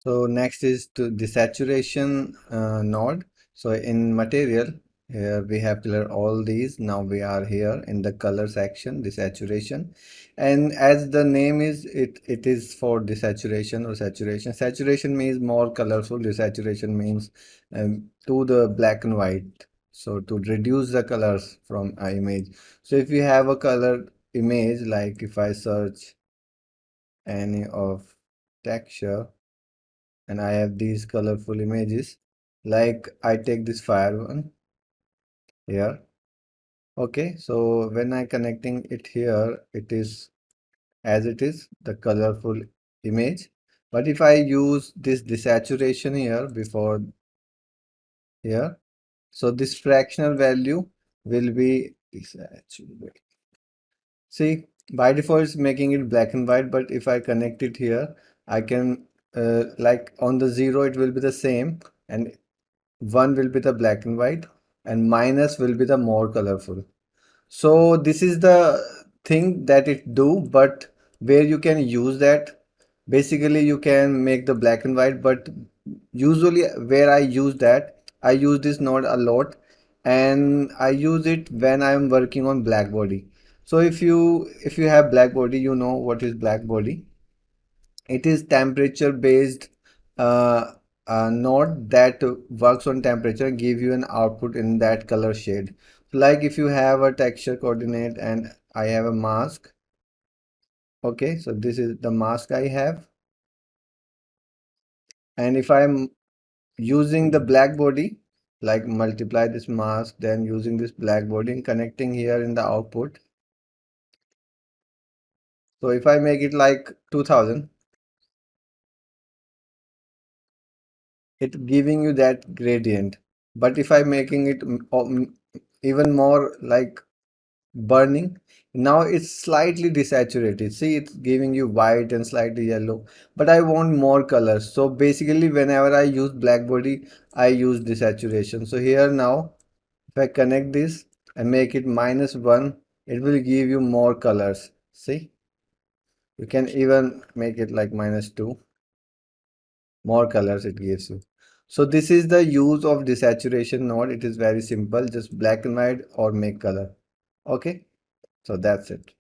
So next is to desaturation node. So in material, here we have cleared all these. Now we are here in the color section, desaturation. And as the name is, it is for desaturation or saturation. Saturation means more colorful. Desaturation means to the black and white. So to reduce the colors from an image. So if you have a colored image, like if I search any of texture, and I have these colorful images, like I take this fire one here. Okay, so when I connecting it here, it is as it is the colorful image. But if I use this desaturation here before here, so this fractional value will be desaturation. See, by default it's making it black and white, but if I connect it here, I can like on the 0 it will be the same, and 1 will be the black and white, and minus will be the more colorful. So this is the thing that it do, but where you can use that, basically you can make the black and white, but usually where I use that, I use this node a lot, and I use it when I am working on BlackBody. So if you have BlackBody, you know what is BlackBody. It is temperature based uh, node that works on temperature and give you an output in that color shade. Like if you have a texture coordinate and I have a mask. Okay, so this is the mask I have. And if I'm using the black body, like multiply this mask, then using this black body and connecting here in the output. So if I make it like 2000, it giving you that gradient. But if I'm making it even more like burning, now it's slightly desaturated. See, it's giving you white and slightly yellow, but I want more colors. So basically whenever I use black body, I use desaturation. So here now, if I connect this and make it -1, it will give you more colors. See, you can even make it like -2, more colors it gives you. So this is the use of desaturation node. It is very simple, just black and white or make color. Okay, so that's it.